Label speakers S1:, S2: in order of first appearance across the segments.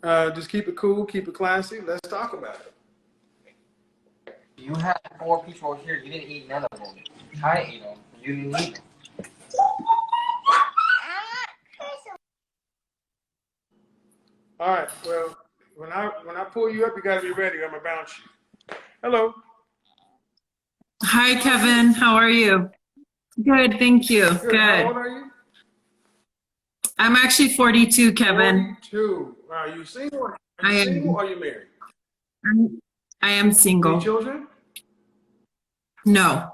S1: Just keep it cool, keep it classy. Let's talk about it.
S2: You had 4 people here. You didn't eat none of them. I ate them. You didn't eat them.
S1: All right. Well, when I pull you up, you got to be ready. I'm gonna bounce you. Hello.
S3: Hi, Kevin. How are you? Good, thank you. Good.
S1: How old are you?
S3: I'm actually 42, Kevin.
S1: 42. Are you single? Are
S3: I
S1: you
S3: am.
S1: single or are you married?
S3: I am
S1: Any
S3: single.
S1: children?
S3: No.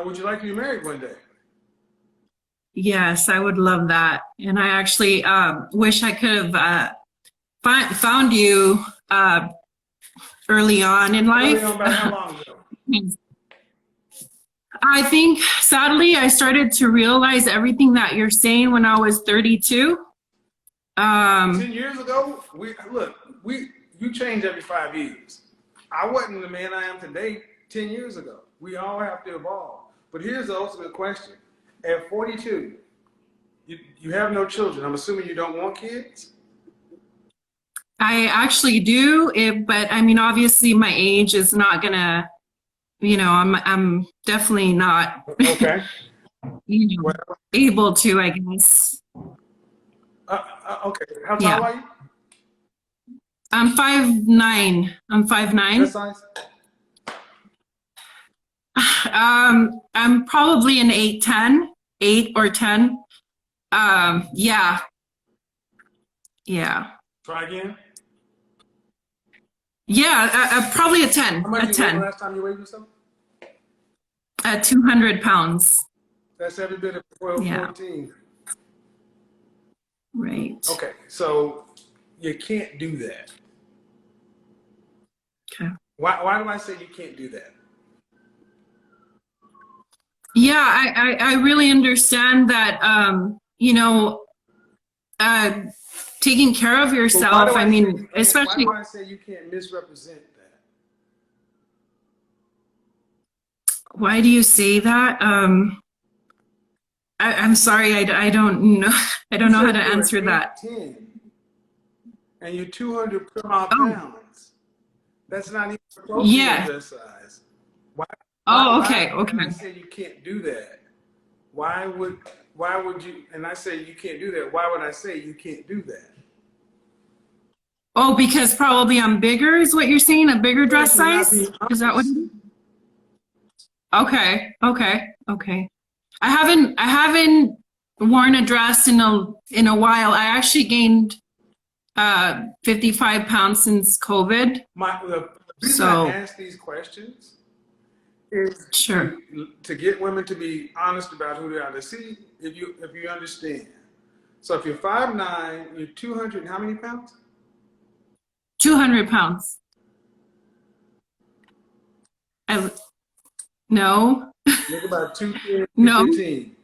S1: Would you like to be married one day?
S3: Yes, I would love that. And I actually wish I could have found you early on in life.
S1: Early on, about how long ago?
S3: I think, sadly, I started to realize everything that you're saying when I was 32.
S1: 10 years ago, you change every 5 years. I wasn't the man I am today 10 years ago. We all have to evolve. But here's the ultimate question. At 42, you have no children. I'm assuming you don't want kids?
S3: I actually do, but I mean, obviously my age is not gonna, I'm definitely not
S1: Okay.
S3: able to, I guess.
S1: Okay. How tall are you?
S3: I'm 5'9". I'm 5'9".
S1: What size?
S3: I'm probably an 8 or 10. Yeah.
S1: Try again.
S3: Yeah, probably a 10.
S1: How much
S3: A
S1: did you weigh
S3: 10.
S1: last time you weighed yourself?
S3: At 200 pounds.
S1: That's every bit of 12,
S3: Yeah.
S1: 14.
S3: Right.
S1: Okay, so you can't do that.
S3: Okay.
S1: Why do I say you can't do that?
S3: Yeah, I really understand that, taking care of yourself, I mean, especially.
S1: Why do I say you can't misrepresent that?
S3: Why do you say that? I'm sorry, I don't know. I don't know how to answer that.
S1: 10, and you're 200 pounds. That's not even close to your dress size.
S3: Okay.
S1: And I say you can't do that. Why would you? And I say you can't do that. Why would I say you can't do that?
S3: Oh, because probably I'm bigger is what you're saying? A bigger dress size? Is that what? Okay. I haven't worn a dress in a while. I actually gained 55 pounds since COVID.
S1: The reason I ask these questions is to get women to be honest about who they are. To see if you understand. So if you're 5'9", you're 200. How many pounds?
S3: 200 pounds. No.
S1: Think about 210,
S3: No.
S1: 215.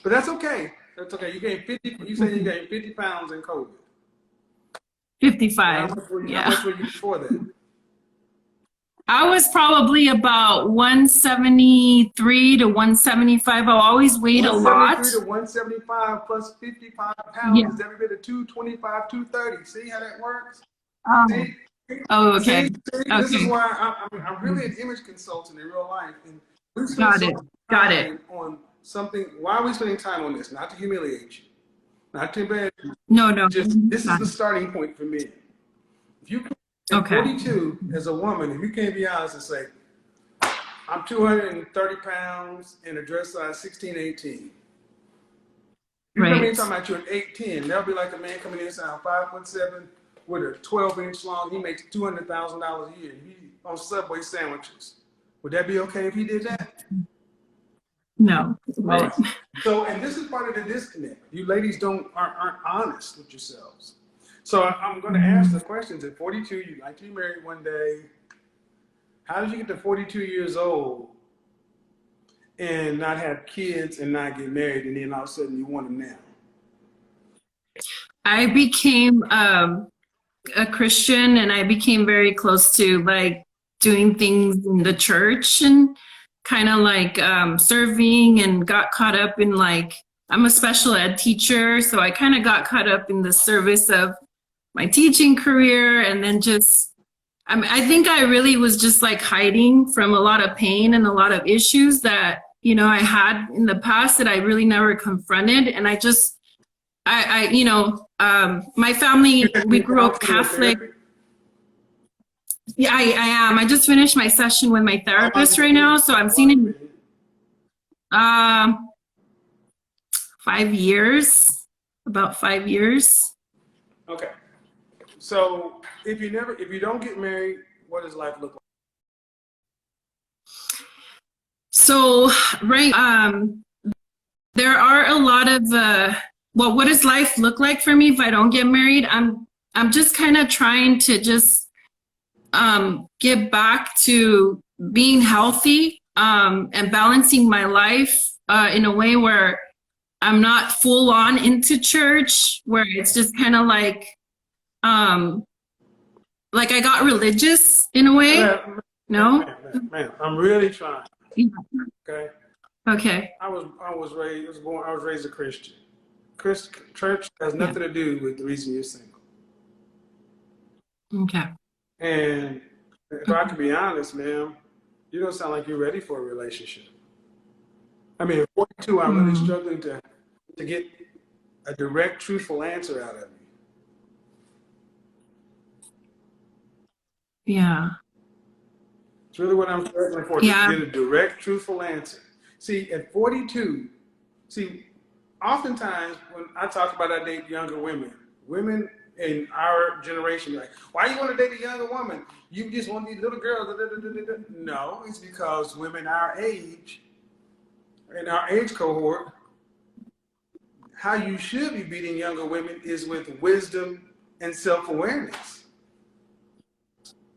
S1: But that's okay. That's okay. You gained 50. You said you gained 50 pounds in COVID.
S3: 55.
S1: How much were you before that?
S3: I was probably about 173 to 175. I always weighed a lot.
S1: 173 to 175 plus 55 pounds is every bit of 225, 230. See how that works? See?
S3: Okay.
S1: This is why I'm really an image consultant in real life. And we
S3: Got it.
S1: On something. Why are we spending time on this? Not to humiliate you. Not to embarrass you.
S3: No.
S1: This is the starting point for me. If you at 42 as a woman, if you can't be honest and say, I'm 230 pounds in a dress size 16, 18. You come in talking about you at 8'10", that'll be like a man coming in saying, I'm 5'7" with a 12-inch long, he makes $200,000 a year. He on Subway sandwiches. Would that be okay if he did that?
S3: No.
S1: All right. So, and this is part of the disconnect. You ladies aren't honest with yourselves. So I'm going to ask the questions. At 42, you'd like to be married one day. How did you get to 42 years old and not have kids and not get married, and then all of a sudden you want them now?
S3: I became a Christian, and I became very close to like doing things in the church and kind of like serving, and got caught up in like, I'm a special ed teacher, so I kind of got caught up in the service of my teaching career, and then just, I think I really was just like hiding from a lot of pain and a lot of issues that, you know, I had in the past that I really never confronted. And I just, you know, my family, we grew up Catholic. Yeah, I am. I just finished my session with my therapist right now. So I'm seeing him 5 years, about 5 years.
S1: Okay. So if you don't get married, what does life look like?
S3: So, right, there are a lot of, well, what does life look like for me if I don't get married? I'm just kind of trying to just get back to being healthy and balancing my life in a way where I'm not full on into church, where it's just kind of like I got religious in a way. No?
S1: Man, I'm really trying. Okay.
S3: Okay.
S1: I was raised a Christian. Church has nothing to do with the reason you're single.
S3: Okay.
S1: And if I could be honest, ma'am, you don't sound like you're ready for a relationship. I mean, at 42, I'm really struggling to get a direct, truthful answer out of you.
S3: Yeah.
S1: It's really what I'm struggling for, to get a direct, truthful answer. See, at 42, oftentimes when I talk about I date younger women in our generation are like, why you want to date a younger woman? You just want these little girls. No, it's because women our age, in our age cohort, how you should be beating younger women is with wisdom and self-awareness.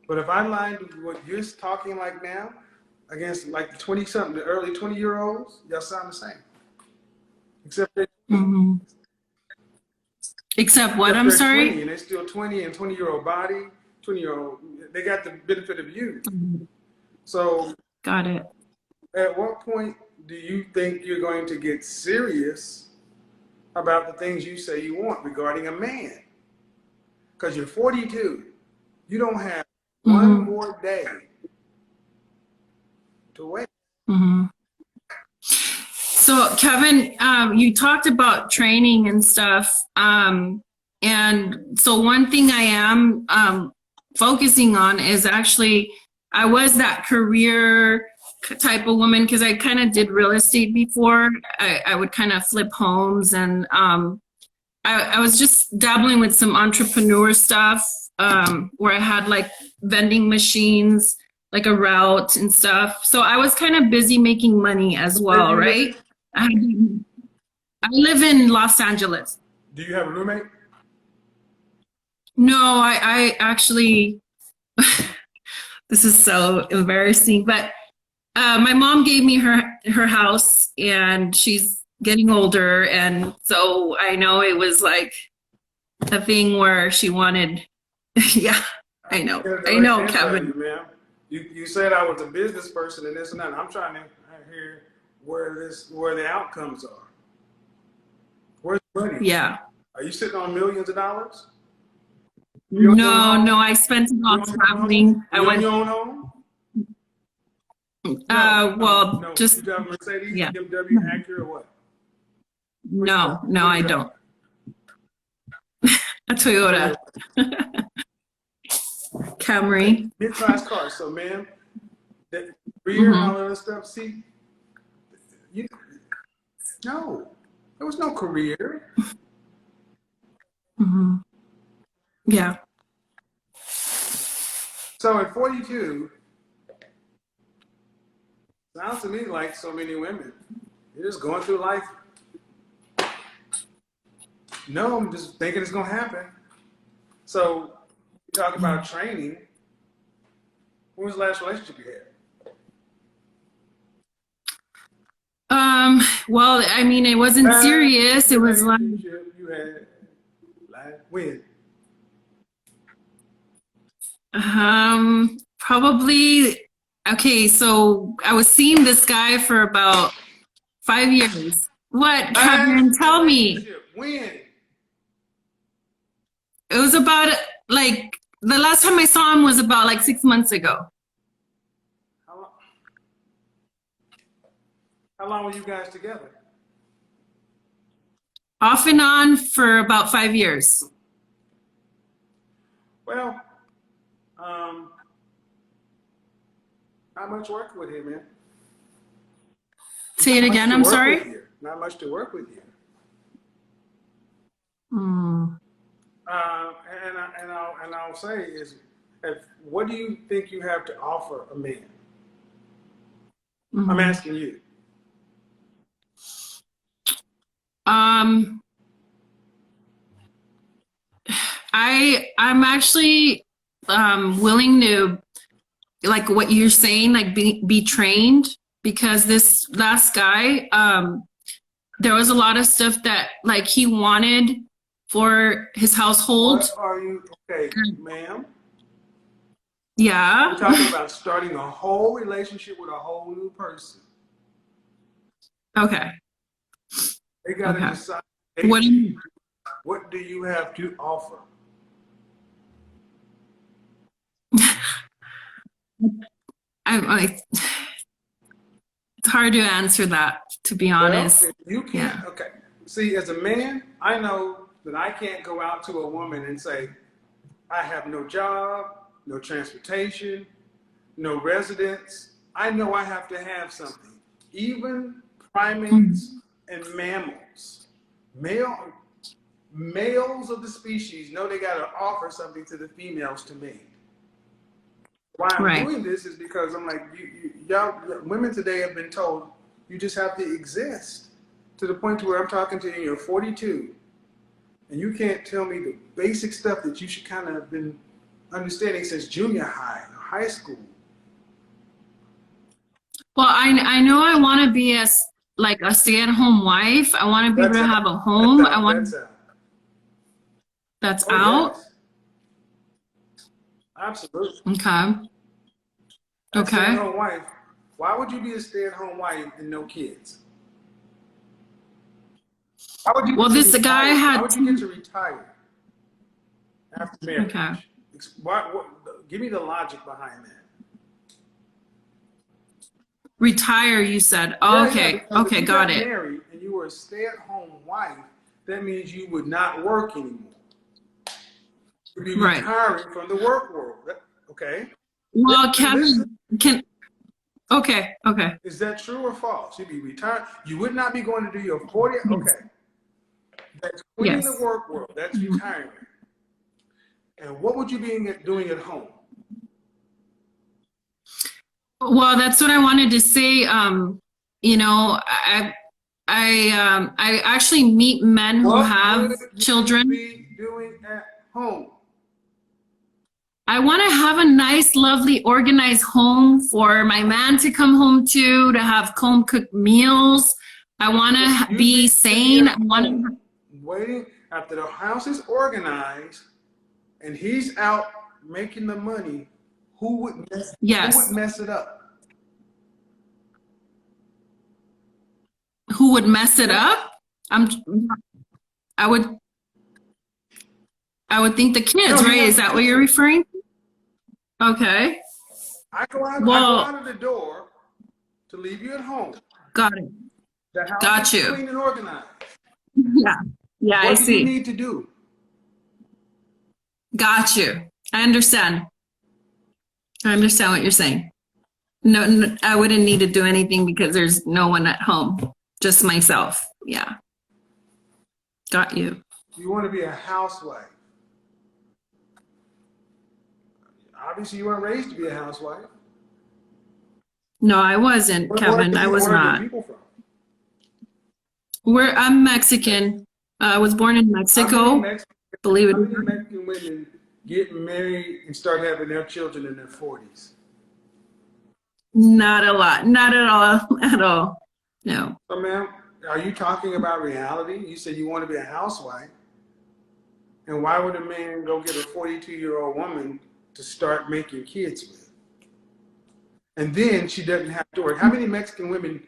S1: But if I line what you're talking like now against like the 20-something, the early 20-year-olds, y'all sound the same. Except that
S3: Except what? I'm sorry?
S1: 20 and they're still 20 and 20-year-old body, 20-year-old, they got the benefit of youth. So
S3: got it.
S1: At what point do you think you're going to get serious about the things you say you want regarding a man? Because you're 42. You don't have one more day to wait.
S3: So, Kevin, you talked about training and stuff. And so one thing I am focusing on is actually, I was that career type of woman because I kind of did real estate before. I would kind of flip homes, and I was just dabbling with some entrepreneur stuff where I had like vending machines, like a route and stuff. So I was kind of busy making money as well, right? I live in Los Angeles.
S1: Do you have a roommate?
S3: No, I actually, this is so embarrassing, but my mom gave me her house, and she's getting older. And so I know it was like a thing where she wanted, yeah, I know, Kevin.
S1: You said I was a business person and this and that. I'm trying to hear where the outcomes are. Where's the money?
S3: Yeah.
S1: Are you sitting on millions of dollars?
S3: No, I spent it on traveling. I went.
S1: You own home?
S3: Well, just.
S1: You drive a Mercedes,
S3: yeah.
S1: BMW, Acura, or what?
S3: No, I don't. A Toyota. Camry.
S1: Mid-sized car. So, man, that rear and all that other stuff. See, no, there was no career.
S3: Yeah.
S1: So at 42, sounds to me like so many women, you're just going through life. No, I'm just thinking it's going to happen. So you talk about training. When was the last relationship you had?
S3: Well, I mean, it wasn't serious. It was like.
S1: You had when?
S3: Probably. Okay, so I was seeing this guy for about 5 years. What, Kevin? Tell me.
S1: When?
S3: it was about like the last time I saw him was about like 6 months ago.
S1: How long were you guys together?
S3: Off and on for about 5 years.
S1: Well, not much work with him, man.
S3: Say it again, I'm sorry.
S1: Not much to work with here.
S3: Mm.
S1: And I'll say is, what do you think you have to offer a man?
S3: Mm-hmm.
S1: I'm asking you.
S3: I'm actually willing to, like what you're saying, like be trained, because this last guy, there was a lot of stuff that like he wanted for his household.
S1: What are you, okay, ma'am?
S3: Yeah.
S1: We're talking about starting a whole relationship with a whole new person.
S3: Okay.
S1: They got to decide. What do you have to offer?
S3: It's hard to answer that, to be honest.
S1: Well, you can't. Yeah. Okay. See, as a man, I know that I can't go out to a woman and say, I have no job, no transportation, no residence. I know I have to have something. Even primates and mammals, males of the species know they got to offer something to the females to mate. Why I'm doing this is because I'm like, y'all, women today have been told you just have to exist, to the point to where I'm talking to you, you're 42, and you can't tell me the basic stuff that you should kind of have been understanding since junior high or high school.
S3: Well, I know I want to be a stay-at-home wife. I want to be able to have a home. That's out.
S1: Yes. Absolutely.
S3: Okay. Okay.
S1: Stay-at-home wife. Why would you be a stay-at-home wife and no kids? How would you How would you get to retire after marriage? Okay. Give me the logic behind that.
S3: Retire, you said. Oh, okay.
S1: Yeah,
S3: okay, got it.
S1: Married and you were a stay-at-home wife, that means you would not work anymore. You'd be retiring from the work world. Okay.
S3: Well, okay.
S1: Is that true or false? You'd be retired. You would not be going to do your 40. Okay. That's quitting the work world. That's retirement. And what would you be doing at home?
S3: Well, that's what I wanted to say. You know, I actually meet men who have children.
S1: What would you be doing at home?
S3: I want to have a nice, lovely, organized home for my man to come home to have home-cooked meals. I want to be sane. I want to...
S1: Waiting after the house is organized and he's out making the money, who would mess it up?
S3: Who would mess it up? I would think the kids, right? Is that what you're referring to? Okay.
S1: I go out of the door to leave you at home.
S3: Got it.
S1: The house
S3: Got
S1: is
S3: you.
S1: clean and organized.
S3: Yeah, I see.
S1: What do you need to do?
S3: Got you. I understand. I understand what you're saying. No, I wouldn't need to do anything because there's no one at home. Just myself. Yeah. Got you.
S1: You want to be a housewife. Obviously, you weren't raised to be a housewife.
S3: No, I wasn't, Kevin. I was not. I'm Mexican. I was born in Mexico. Believe it or not.
S1: How many Mexican women get married and start having their children in their 40s?
S3: Not a lot. Not at all. No.
S1: So, ma'am, are you talking about reality? You said you want to be a housewife. And why would a man go get a 42-year-old woman to start making kids with? And then she doesn't have to work. How many Mexican women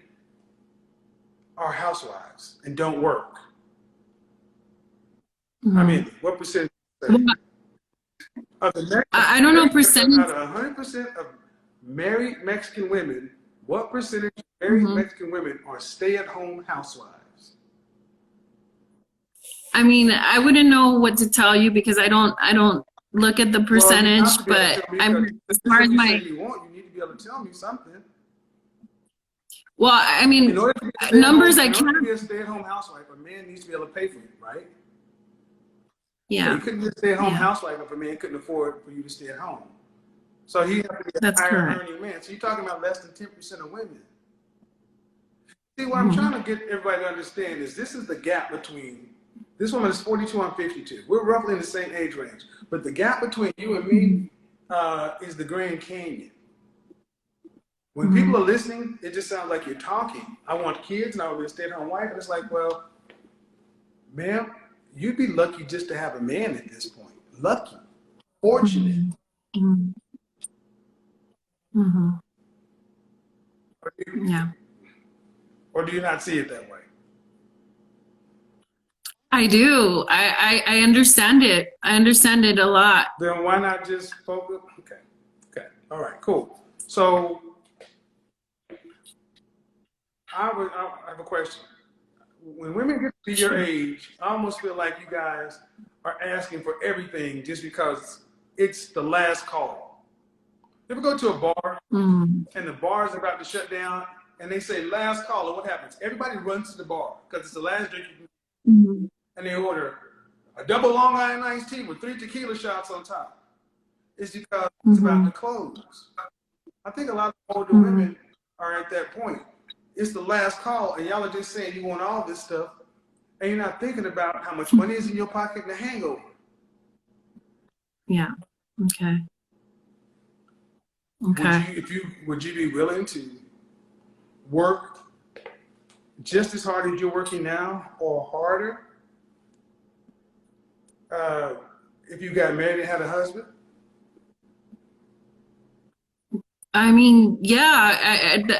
S1: are housewives and don't work? I mean, what percentage?
S3: Well,
S1: Of the Mexican,
S3: I don't know percentage.
S1: out of 100% of married Mexican women, what percentage of married Mexican women are stay-at-home housewives?
S3: I mean, I wouldn't know what to tell you because I don't look at the percentage, but I mean, as far as my,
S1: you need to be able to tell me something.
S3: well, I mean,
S1: In order to
S3: numbers I
S1: in order to
S3: can't.
S1: be a stay-at-home housewife, a man needs to be able to pay for it, right?
S3: Yeah.
S1: You couldn't be a stay-at-home housewife if a man couldn't afford for you to stay at home. So he has to be a
S3: That's
S1: higher
S3: correct.
S1: earning man. So you're talking about less than 10% of women. See, what I'm trying to get everybody to understand is this is the gap between, this woman is 42, I'm 52. We're roughly in the same age range. But the gap between you and me is the Grand Canyon. When people are listening, it just sounds like you're talking. I want kids and I want to be a stay-at-home wife. And it's like, well, ma'am, you'd be lucky just to have a man at this point. Lucky. Fortunate.
S3: Yeah.
S1: Or do you not see it that way?
S3: I do. I understand it. I understand it a lot.
S1: Then why not just focus? Okay. Okay. All right. Cool. So I have a question. When women get to your age, I almost feel like you guys are asking for everything just because it's the last call. You ever go to a bar and the bar is about to shut down and they say last call, and what happens? Everybody runs to the bar because it's the last drink you can, and they order a double Long Island iced tea with 3 tequila shots on top. It's because it's about to close. I think a lot of older women are at that point. It's the last call, and y'all are just saying you want all this stuff, and you're not thinking about how much money is in your pocket and the hangover.
S3: Yeah. Okay. Okay.
S1: Would you be willing to work just as hard as you're working now, or harder, if you got married and had a husband?
S3: I mean, yeah,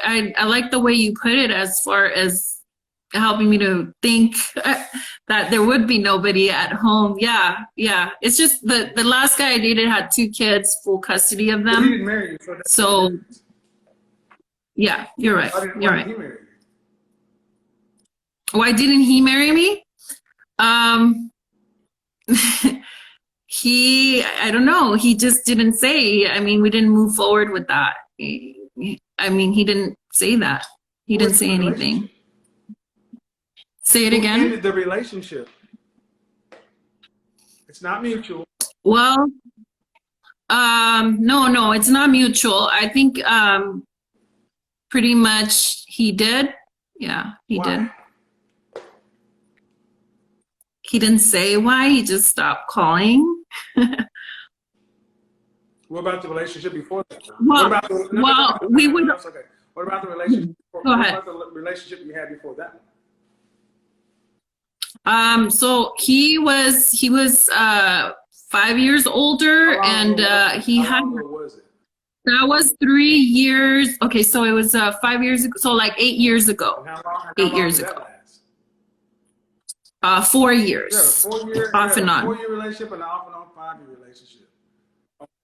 S3: I like the way you put it as far as helping me to think that there would be nobody at home. Yeah, yeah. It's just the last guy I dated had 2 kids, full custody of them.
S1: He didn't marry you,
S3: so yeah, you're right. You're right.
S1: Why did he marry you?
S3: Why didn't he marry me? I don't know. He just didn't say. I mean, we didn't move forward with that. I mean, he didn't say that. He didn't say anything. Say it again.
S1: Who ended the relationship? It's not mutual.
S3: Well, no, it's not mutual. I think pretty much he did. Yeah, he did. He didn't say why. He just stopped calling.
S1: What about the relationship before that?
S3: Well, we would.
S1: Okay. What about the relationship?
S3: Go ahead.
S1: What about the relationship you had before that
S3: one? So he was 5 years older, and he had.
S1: How long was it?
S3: That was 3 years. Okay, so it was 5 years ago. So like 8 years ago.
S1: How long
S3: 8 years ago. 4 years.
S1: Yeah, 4 year,
S3: off and on.
S1: 4-year relationship and an off and on 5-year relationship.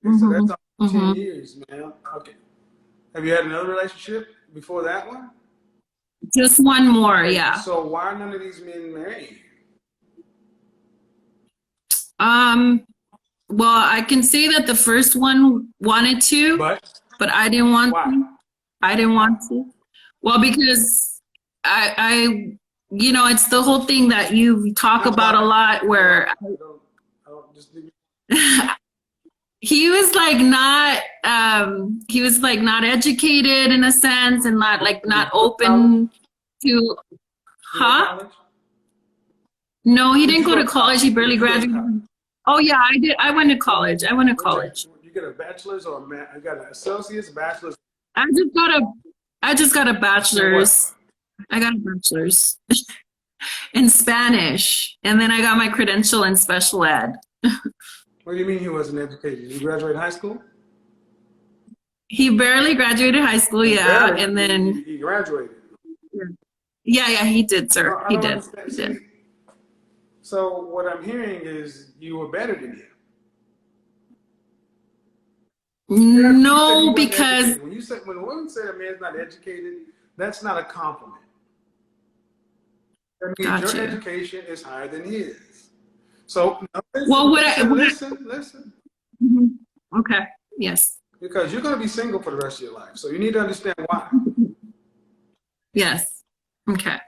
S1: Okay, so that's almost 10 years, man. Okay. Have you had another relationship before that one?
S3: Just one more, yeah.
S1: So why are none of these men married?
S3: Well, I can say that the first one wanted to, but I didn't want to. I didn't want to. Well, because I it's the whole thing that you talk about a lot where he was like not educated in a sense, and not open to No, he didn't go to college. He barely graduated. Oh yeah, I did. I went to college.
S1: You get a bachelor's or you got an associate's, bachelor's?
S3: I just got a bachelor's. I got a bachelor's in Spanish, and then I got my credential in special ed.
S1: What do you mean he wasn't educated? Did he graduate high school?
S3: He barely graduated high school, yeah,
S1: barely.
S3: And then
S1: he graduated.
S3: Yeah, he did, sir. He did.
S1: So what I'm hearing is you were better than him.
S3: No, because
S1: when a woman say a man's not educated, that's not a compliment. That means
S3: gotcha.
S1: your education is higher than his. So listen.
S3: Mhm. Okay. Yes.
S1: Because you're going to be single for the rest of your life. So you need to understand why.
S3: Yes. Okay.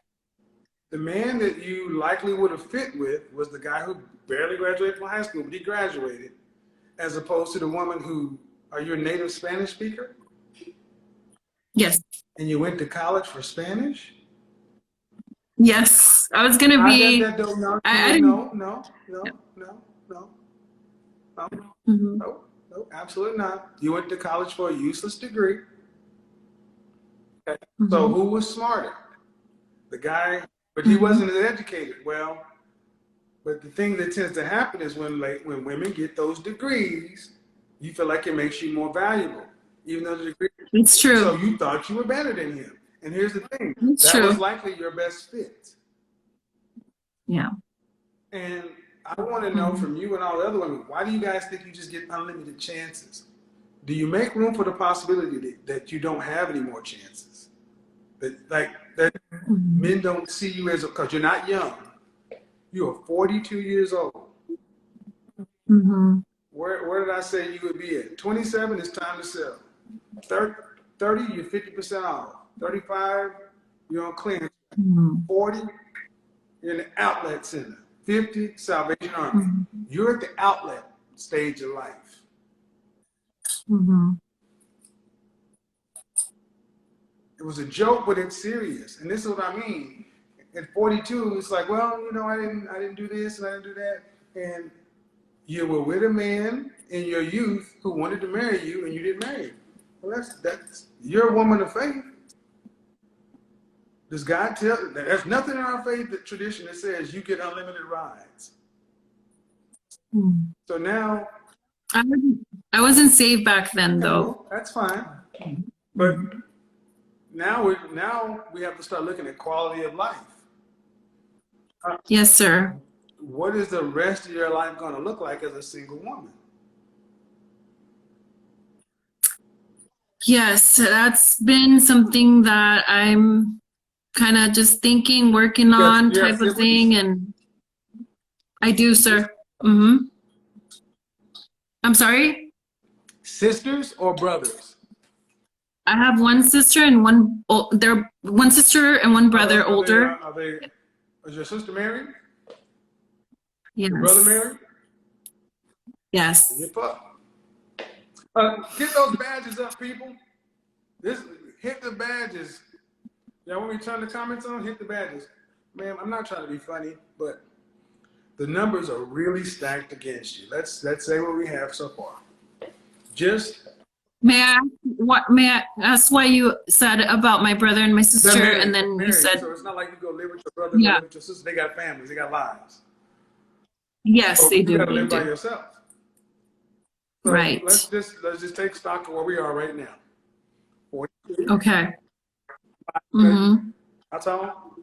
S1: The man that you likely would have fit with was the guy who barely graduated from high school, but he graduated, as opposed to the woman who, are you a native Spanish speaker?
S3: Yes.
S1: And you went to college for Spanish?
S3: Yes. I was going to be.
S1: No,
S3: Mm-hmm.
S1: no, absolutely not. You went to college for a useless degree. Okay.
S3: Mm-hmm.
S1: So who was smarter? The guy, but he wasn't as educated. Well, but the thing that tends to happen is when women get those degrees, you feel like it makes you more valuable, even though the degree.
S3: It's true.
S1: So you thought you were better than him. And here's the thing:
S3: it's
S1: that
S3: true.
S1: was likely your best fit.
S3: Yeah.
S1: And I want to know from you and all the other women, why do you guys think you just get unlimited chances? Do you make room for the possibility that you don't have any more chances? That men don't see you as because you're not young. You are 42 years old.
S3: Mm-hmm.
S1: Where did I say you would be at? 27, it's time to sell. 30, you're 50% off. 35, you're on clearance. 40, you're in the outlet center. 50, Salvation Army. You're at the outlet stage of life. It was a joke, but it's serious. And this is what I mean. At 42, it's like, well, you know, I didn't do this and I didn't do that. And you were with a man in your youth who wanted to marry you and you didn't marry him. Well, that's you're a woman of faith. Does God tell? There's nothing in our faith tradition that says you get unlimited rides. So now,
S3: I wasn't saved back then, though.
S1: Well, that's fine. But now we have to start looking at quality of life.
S3: Yes, sir.
S1: What is the rest of your life going to look like as a single woman?
S3: Yes, that's been something that I'm kind of just thinking, working on type of thing. And I do, sir. I'm sorry?
S1: Sisters or brothers?
S3: I have one sister and one brother older.
S1: Is your sister married?
S3: Yes.
S1: Your brother married?
S3: Yes.
S1: Get those badges up, people. Hit the badges. Y'all want me to turn the comments on? Hit the badges. Ma'am, I'm not trying to be funny, but the numbers are really stacked against you. Let's say what we have so far. May
S3: I ask why you said about my brother and my sister,
S1: married,
S3: and then you said,
S1: so it's not like you go live with your brother, go live with your sister. They got families, they got lives.
S3: Yes,
S1: so
S3: they do.
S1: You gotta live by yourself. So
S3: right.
S1: Let's just take stock of where we are right now. 42.
S3: Okay.
S1: How tall?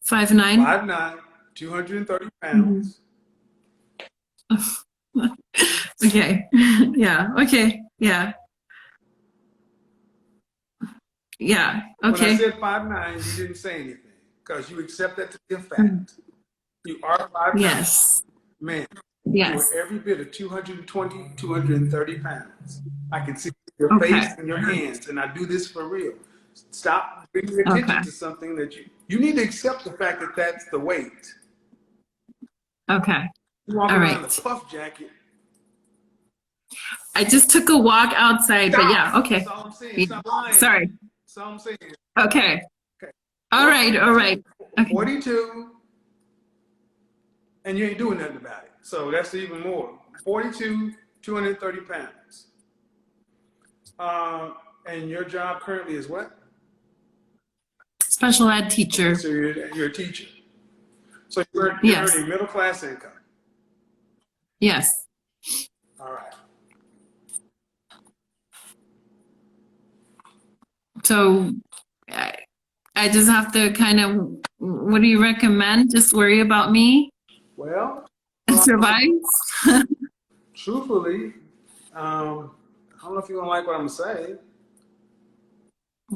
S3: 5'9".
S1: 5'9", 230 pounds.
S3: Okay. Yeah. Okay. Yeah. Yeah. Okay.
S1: When I said 5'9", you didn't say anything because you accept that to be a fact. You are 5'9".
S3: Yes.
S1: Man.
S3: Yes.
S1: You are every bit of 220, 230 pounds. I can see your face and your hands, and I do this for real. Stop bringing attention to something that you need to accept the fact that that's the weight.
S3: Okay.
S1: You walk around in a puff jacket.
S3: I just took a walk outside, but yeah, okay.
S1: That's all I'm saying. Stop lying.
S3: Sorry.
S1: That's all I'm saying.
S3: Okay. All right. Okay.
S1: 42, and you ain't doing nothing about it. So that's even more. 42, 230 pounds. And your job currently is what?
S3: Special ed teacher.
S1: Okay, so you're a teacher. So you're earning middle class income.
S3: Yes.
S1: All right.
S3: So I just have to kind of, what do you recommend? Just worry about me?
S1: Well,
S3: survive?
S1: Truthfully, don't know if you're gonna like what I'm gonna say.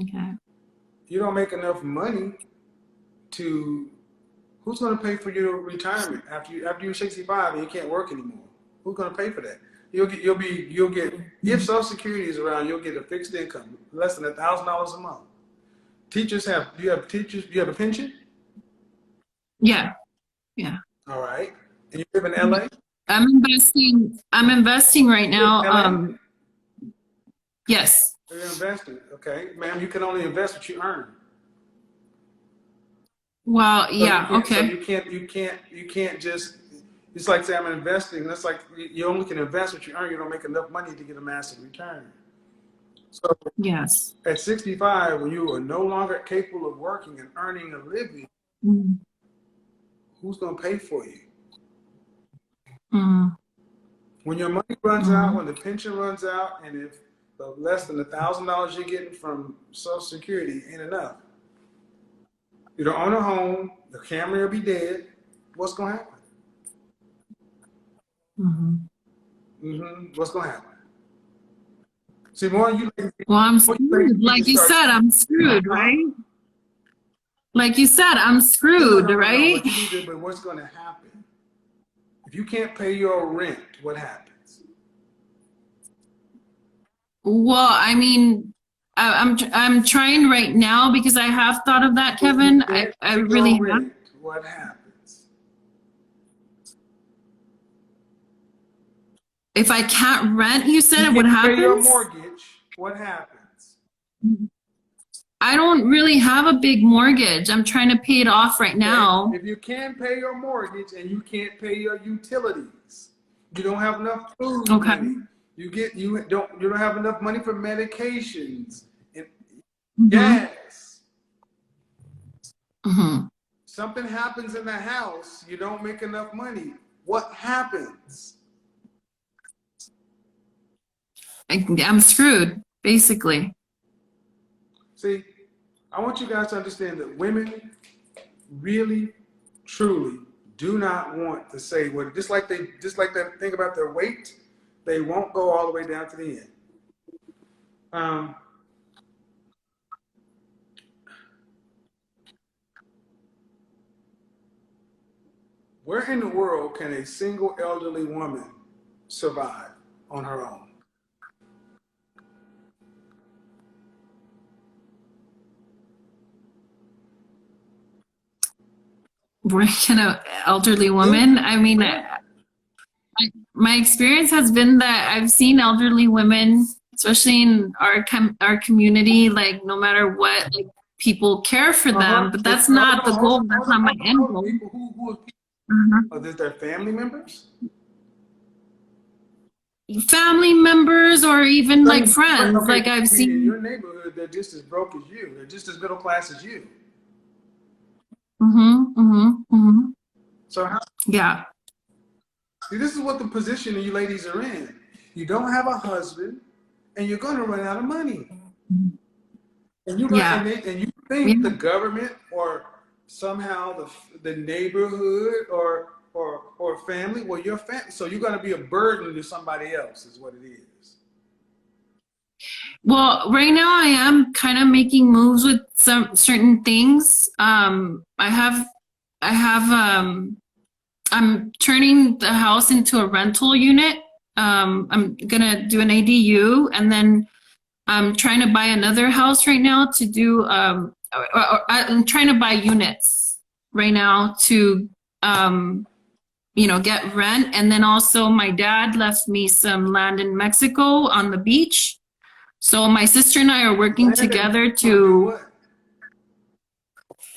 S3: Okay.
S1: You don't make enough money to. Who's gonna pay for your retirement after you're 65 and you can't work anymore? Who's gonna pay for that? You'll get if Social Security is around, you'll get a fixed income, less than $1,000 a month. Teachers have. Do you have teachers? Do you have a pension?
S3: Yeah. Yeah.
S1: All right. And you live in LA?
S3: I'm investing right now.
S1: LA?
S3: Yes.
S1: You're investing. Okay. Ma'am, you can only invest what you earn.
S3: Well, yeah,
S1: So
S3: okay.
S1: you can't just, it's like say I'm investing. That's like you only can invest what you earn. You don't make enough money to get a massive return. So
S3: Yes.
S1: at 65, when you are no longer capable of working and earning a living,
S3: Mm.
S1: who's going to pay for you?
S3: Mm.
S1: When your money runs out, when the pension runs out, and if the less than $1,000 you're getting from Social Security ain't enough, you don't own a home, the camera will be dead, what's going to happen? What's going to happen? See, more you.
S3: Well, I'm screwed. Like you said, I'm screwed, right? Like you said, I'm screwed, right?
S1: But what's going to happen? If you can't pay your rent, what happens?
S3: Well, I mean, I'm trying right now because I have thought of that, Kevin. I really have.
S1: What happens?
S3: If I can't rent, you said, what happens?
S1: Pay your mortgage, what happens?
S3: I don't really have a big mortgage. I'm trying to pay it off right now.
S1: If you can't pay your mortgage and you can't pay your utilities, you don't have enough food money. You don't have enough money for medications and gas. Something happens in the house, you don't make enough money. What happens?
S3: I'm screwed, basically.
S1: See, I want you guys to understand that women really, truly do not want to say what, just like that thing about their weight, they won't go all the way down to the end. Where in the world can a single elderly woman survive on her own?
S3: Where can an elderly woman? I mean, my experience has been that I've seen elderly women, especially in our community, like no matter what, like people care for them, but that's not the goal. That's not my end goal.
S1: Are these their family members?
S3: Family members or even like friends.
S1: Okay,
S3: like I've seen
S1: in your neighborhood, they're just as broke as you. They're just as middle class as you. So how?
S3: Yeah.
S1: See, this is what the position you ladies are in. You don't have a husband, and you're going to run out of money. And you think the government or somehow the neighborhood or family, well, your family. So you're going to be a burden to somebody else, is what it is.
S3: Well, right now I am kind of making moves with some certain things. I'm turning the house into a rental unit. I'm gonna do an ADU, and then I'm trying to buy another house right now to do. I'm trying to buy units right now to, get rent, and then also my dad left me some land in Mexico on the beach. So my sister and I are working together to.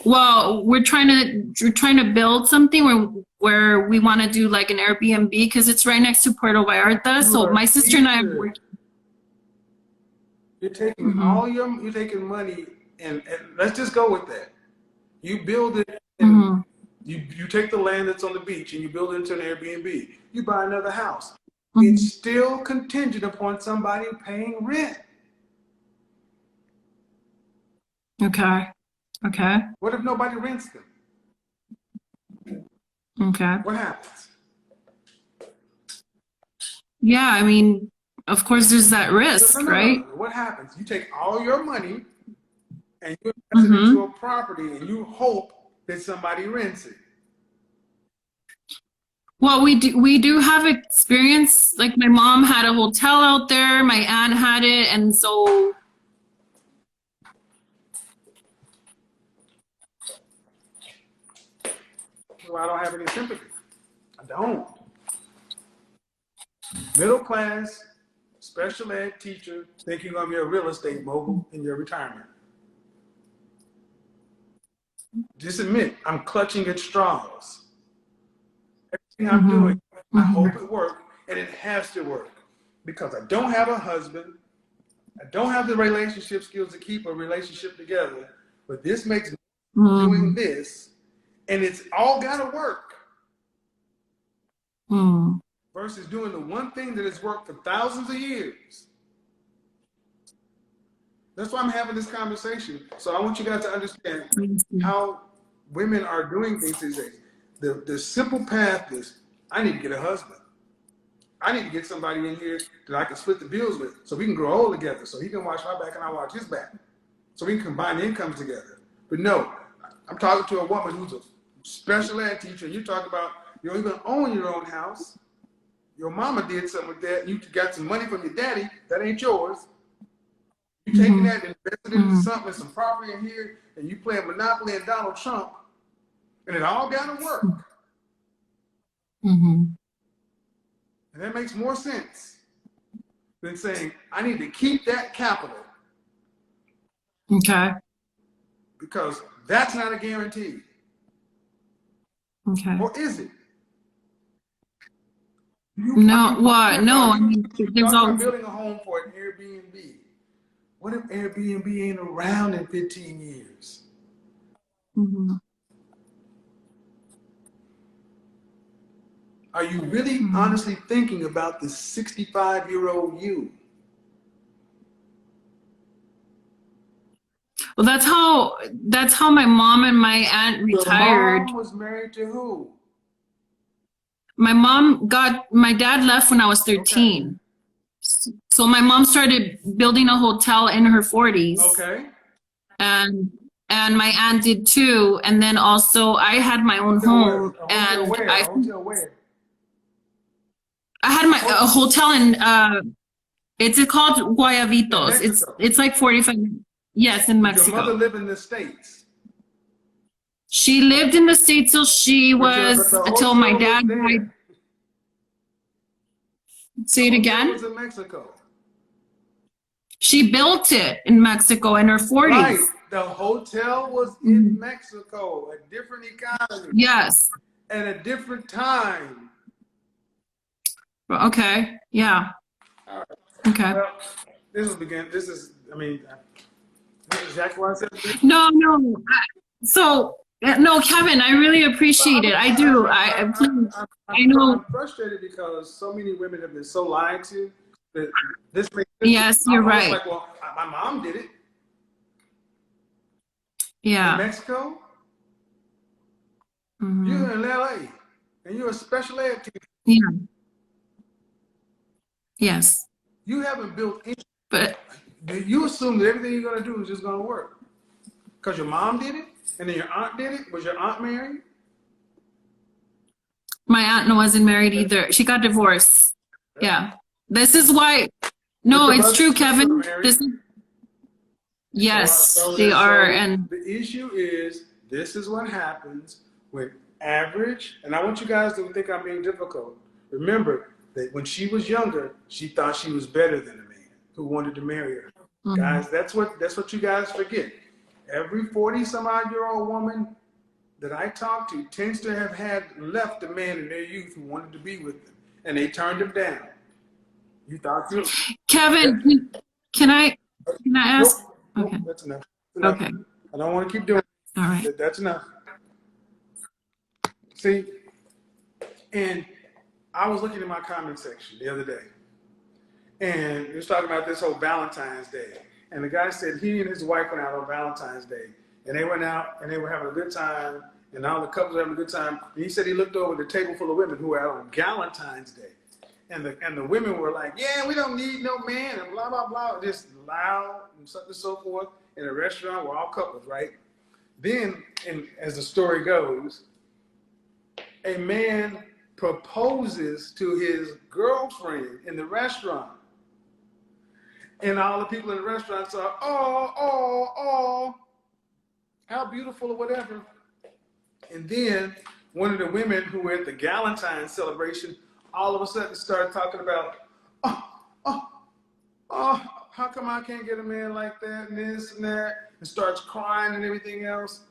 S3: Well, we're trying to build something where we want to do like an Airbnb because it's right next to Puerto Vallarta. So my sister and I are working.
S1: You're taking you're taking money and let's just go with that. You build it and you take the land that's on the beach and you build it into an Airbnb. You buy another house. It's still contingent upon somebody paying rent.
S3: Okay.
S1: What if nobody rents them?
S3: Okay.
S1: What happens?
S3: Yeah, I mean, of course, there's that risk, right?
S1: No. What happens? You take all your money and you invest it
S3: Mm-hmm.
S1: into a property and you hope that somebody rents it.
S3: Well, we do have experience. Like my mom had a hotel out there, my aunt had it, and so
S1: Well, I don't have any sympathy. I don't. Middle class, special ed teacher, think you're going to be a real estate mogul in your retirement. Just admit, I'm clutching at straws. Everything I'm doing, I hope it works, and it has to work. Because I don't have a husband, I don't have the relationship skills to keep a relationship together, but this makes me doing this, and it's all got to work. Versus doing the one thing that has worked for thousands of years. That's why I'm having this conversation. So I want you guys to understand how women are doing things these days. The simple path is, I need to get a husband. I need to get somebody in here that I can split the bills with so we can grow old together, so he can watch my back and I watch his back. So we can combine incomes together. But no, I'm talking to a woman who's a special ed teacher, and you talk about you don't even own your own house. Your mama did something with that. You got some money from your daddy. That ain't yours. You taking that and invested into something, some property in here, and you playing Monopoly and Donald Trump, and it all got to work. And that makes more sense than saying, I need to keep that capital.
S3: Okay.
S1: Because that's not a guarantee.
S3: Okay.
S1: Or is it?
S3: No, what? No, I mean, there's
S1: talking
S3: all
S1: about building a home for an Airbnb. What if Airbnb ain't around in 15 years? Are you really honestly thinking about the 65-year-old you?
S3: Well, that's how my mom and my aunt retired.
S1: Your mom was married to who?
S3: My dad left when I was 13. Okay. So my mom started building a hotel in her 40s.
S1: Okay.
S3: And my aunt did too. And then also I had my own home.
S1: I had
S3: a hotel in it's called Guayabitos. It's like 45 minutes. Yes, in Mexico.
S1: Did your mother live in the States?
S3: She lived in the States till until my dad died. Say it again?
S1: It was in Mexico.
S3: She built it in Mexico in her 40s.
S1: Right. The hotel was in Mexico, a different economy.
S3: Yes.
S1: At a different time.
S3: Okay. Yeah.
S1: All right.
S3: Okay.
S1: Well, this is exactly what I said.
S3: No. No, Kevin, I really appreciate it. I do. I know.
S1: I'm frustrated because so many women have been so lied to that this makes
S3: Yes, you're right.
S1: Like, well, my mom did it.
S3: Yeah.
S1: In Mexico, you're in LA, and you're a special ed teacher.
S3: Yeah. Yes.
S1: You haven't built any.
S3: But
S1: you assume that everything you're going to do is just going to work because your mom did it, and then your aunt did it. Was your aunt married?
S3: My aunt wasn't married either. She got divorced. Yeah. This is why. No, it's true, Kevin. Yes, they are. And
S1: the issue is, this is what happens when average, and I want you guys to think I'm being difficult. Remember that when she was younger, she thought she was better than a man who wanted to marry her. Guys, that's what you guys forget. Every 40-some-odd-year-old woman that I talk to tends to have had left a man in their youth who wanted to be with them, and they turned him down. You thought you...
S3: Kevin, can I ask?
S1: Nope,
S3: okay.
S1: That's enough. Okay. I don't want to keep doing it.
S3: All right.
S1: That's enough. See, and I was looking at my comment section the other day, and he was talking about this whole Valentine's Day. And the guy said he and his wife went out on Valentine's Day, and they went out and they were having a good time, and all the couples were having a good time. And he said he looked over the table full of women who were out on Galentine's Day. And the women were like, yeah, we don't need no man, and blah, blah, blah, just loud and so on and so forth in a restaurant. We're all couples, right? Then, and as the story goes, a man proposes to his girlfriend in the restaurant. And all the people in the restaurant are, oh, how beautiful or whatever. And then one of the women who were at the Galentine celebration all of a sudden started talking about, how come I can't get a man like that and this and that, and starts crying and everything else.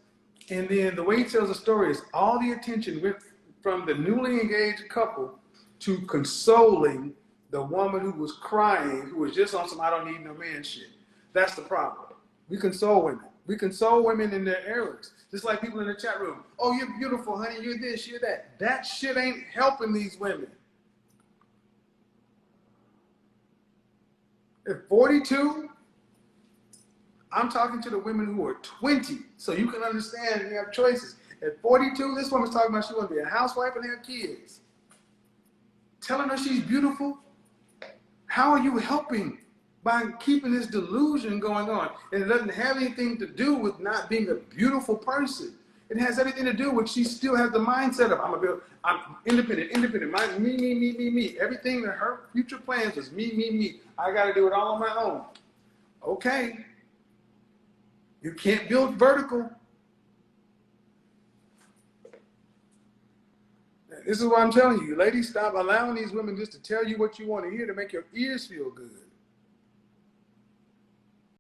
S1: And then the way he tells the story is all the attention went from the newly engaged couple to consoling the woman who was crying, who was just on some I don't need no man shit. That's the problem. We console women. We console women in their errors. Just like people in the chat room. Oh, you're beautiful, honey. You're this, you're that. That shit ain't helping these women. At 42, I'm talking to the women who are 20, so you can understand you have choices. At 42, this woman's talking about she wants to be a housewife and have kids. Telling her she's beautiful. How are you helping by keeping this delusion going on? And it doesn't have anything to do with not being a beautiful person. It has everything to do with she still has the mindset of I'm independent, me. Everything that her future plans was me. I got to do it all on my own. Okay. You can't build vertical. This is what I'm telling you. Ladies, stop allowing these women just to tell you what you want to hear to make your ears feel good.